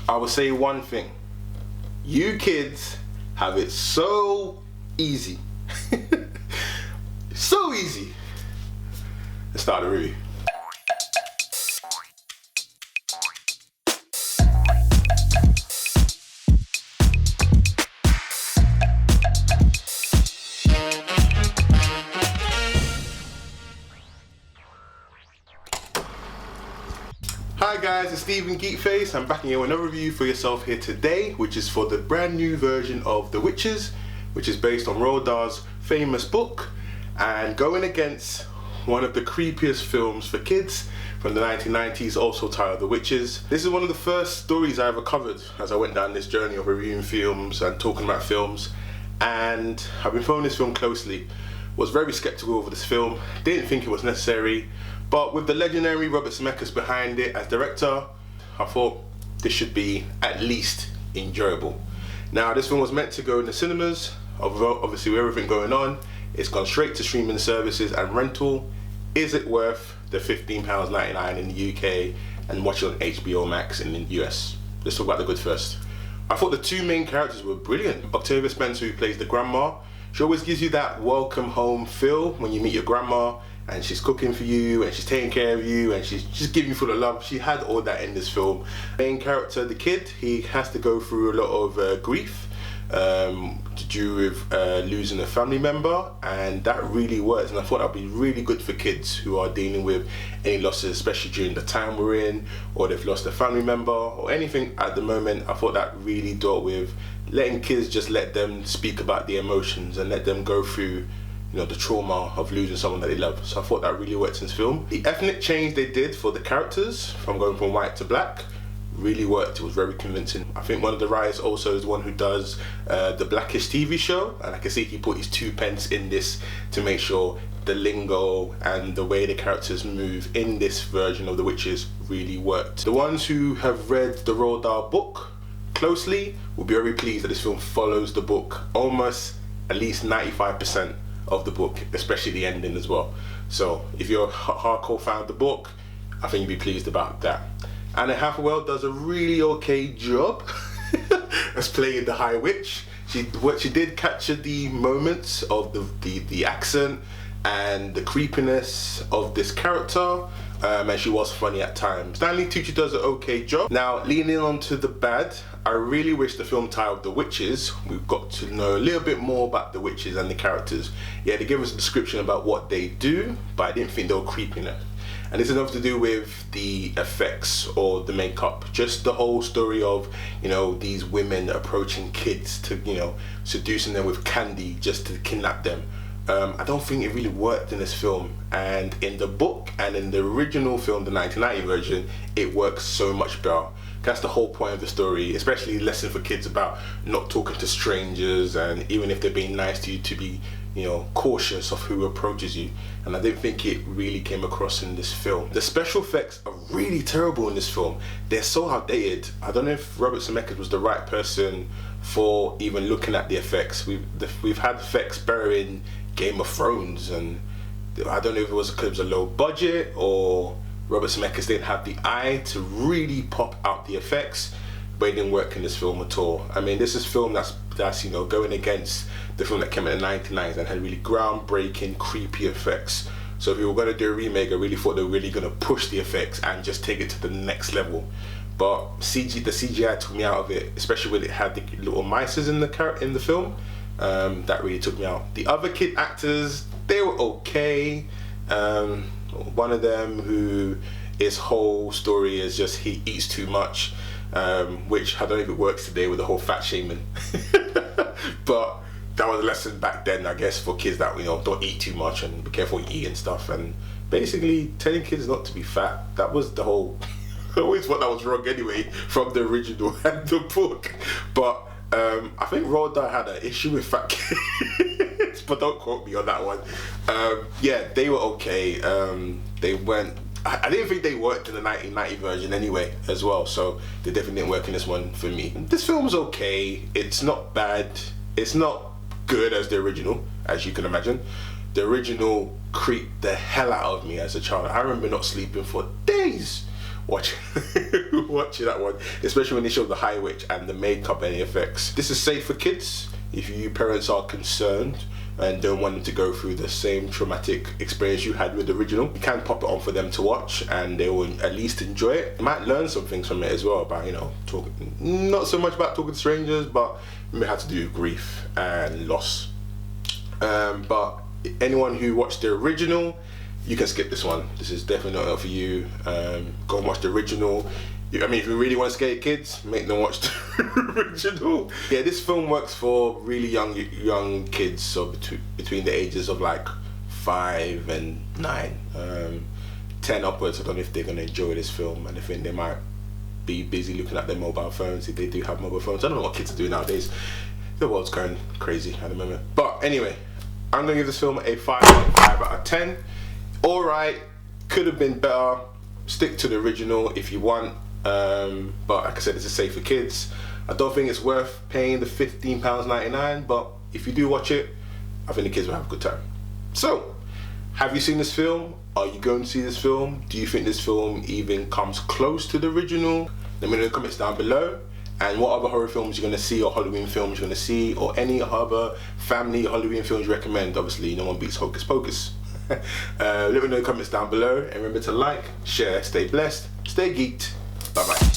I will say one thing. You kids have it so easy. So easy. Let's start the review. Hi guys, it's Stephen Geekface. I'm back here with another review for yourself here today, which is for the brand new version of The Witches, which is based on Roald Dahl's famous book and going against one of the creepiest films for kids from the 1990s, also titled The Witches. This is one of the first stories I ever covered as I went down this journey of reviewing films and talking about films, and I've been following this film closely. Was very skeptical over this film, didn't think it was necessary, but with the legendary Robert Zemeckis behind it as director, I thought this should be at least enjoyable. Now, this film was meant to go in the cinemas, obviously with everything going on. It's gone straight to streaming services and rental. Is it worth the £15.99 in the UK and watch it on HBO Max in the US? Let's talk about the good first. I thought the two main characters were brilliant. Octavia Spencer, who plays the grandma, she always gives you that welcome home feel when you meet your grandma and she's cooking for you and she's taking care of you and she's just giving you full of love. She had all that in this film. Main character, the kid, he has to go through a lot of grief to do with losing a family member, and that really works, and I thought that would be really good for kids who are dealing with any losses, especially during the time we're in, or they've lost a family member or anything at the moment. I thought that really dealt with letting kids just let them speak about the emotions and let them go through, you know, the trauma of losing someone that they love. So I thought that really worked in this film. The ethnic change they did for the characters, from going from white to black, really worked. It was very convincing. I think one of the writers also is the one who does the Blackish TV show, and I can see he put his 2 pence in this to make sure the lingo and the way the characters move in this version of The Witches really worked. The ones who have read the Roald Dahl book closely will be very pleased that this film follows the book almost at least 95% of the book, especially the ending as well. So if you're a hardcore fan of the book, I think you'll be pleased about that. Anna Hathaway does a really okay job as playing the High Witch. She did capture the moments of the accent and the creepiness of this character, and she was funny at times. Stanley Tucci does an okay job. Now, leaning on to the bad, I really wish the film titled The Witches. We've got to know a little bit more about the witches and the characters. Yeah, they give us a description about what they do, but I didn't think they were creepy enough. And it's enough to do with the effects or the makeup. Just the whole story of, you know, these women approaching kids to, you know, seducing them with candy just to kidnap them. I don't think it really worked in this film. And in the book and in the original film, the 1990 version, it works so much better. That's the whole point of the story, especially a lesson for kids about not talking to strangers, and even if they're being nice to you, to be, you know, cautious of who approaches you. And I didn't think it really came across in this film. The special effects are really terrible in this film. They're so outdated. I don't know if Robert Zemeckis was the right person for even looking at the effects. We've had effects better in Game of Thrones, and I don't know if it was because it was a low budget or Robert Zemeckis didn't have the eye to really pop out the effects, but it didn't work in this film at all. I mean, this is a film that's you know, going against the film that came in the 1990s and had really groundbreaking, creepy effects. So if you were going to do a remake, I really thought they were really going to push the effects and just take it to the next level. But the CGI took me out of it, especially when it had the little mice in the film. That really took me out. The other kid actors, they were okay. One of them, who his whole story is just he eats too much, which I don't know if it works today with the whole fat shaming. But that was a lesson back then, I guess, for kids that, you know, don't eat too much and be careful what you eat and stuff. And basically telling kids not to be fat, that was the whole I always thought that was wrong anyway from the original and the book. But I think Roald Dahl had an issue with fat kids, but don't quote me on that one. Yeah, they were okay. They weren't. I didn't think they worked in the 1990 version anyway, as well. So they definitely didn't work in this one for me. This film's okay. It's not bad. It's not good as the original, as you can imagine. The original creeped the hell out of me as a child. I remember not sleeping for days watching watching that one, especially when they show the high witch and the makeup and the effects. This is safe for kids if you parents are concerned and don't want them to go through the same traumatic experience you had with the original. You can pop it on for them to watch and they will at least enjoy it. They might learn some things from it as well about, you know, talking, not so much about talking to strangers, but maybe how to do with grief and loss. But anyone who watched the original, you can skip this one. This is definitely not for you. Go and watch the original. I mean, if you really want to scare your kids, make them watch the original. Yeah, this film works for really young kids, so between the ages of like 5 and 9, 10 upwards. I don't know if they're gonna enjoy this film, and I think they might be busy looking at their mobile phones if they do have mobile phones. I don't know what kids are doing nowadays. The world's going crazy at the moment. But anyway, I'm gonna give this film a 5.5 out of 10. All right, could have been better. Stick to the original if you want. But like I said, this is safe for kids. I don't think it's worth paying the £15.99, but if you do watch it, I think the kids will have a good time. So, have you seen this film? Are you going to see this film? Do you think this film even comes close to the original? Let me know in the comments down below. And what other horror films you're going to see, or Halloween films you're going to see, or any other family Halloween films you recommend. Obviously, no one beats Hocus Pocus. Let me know in the comments down below. And remember to like, share, stay blessed, stay geeked. Bye bye.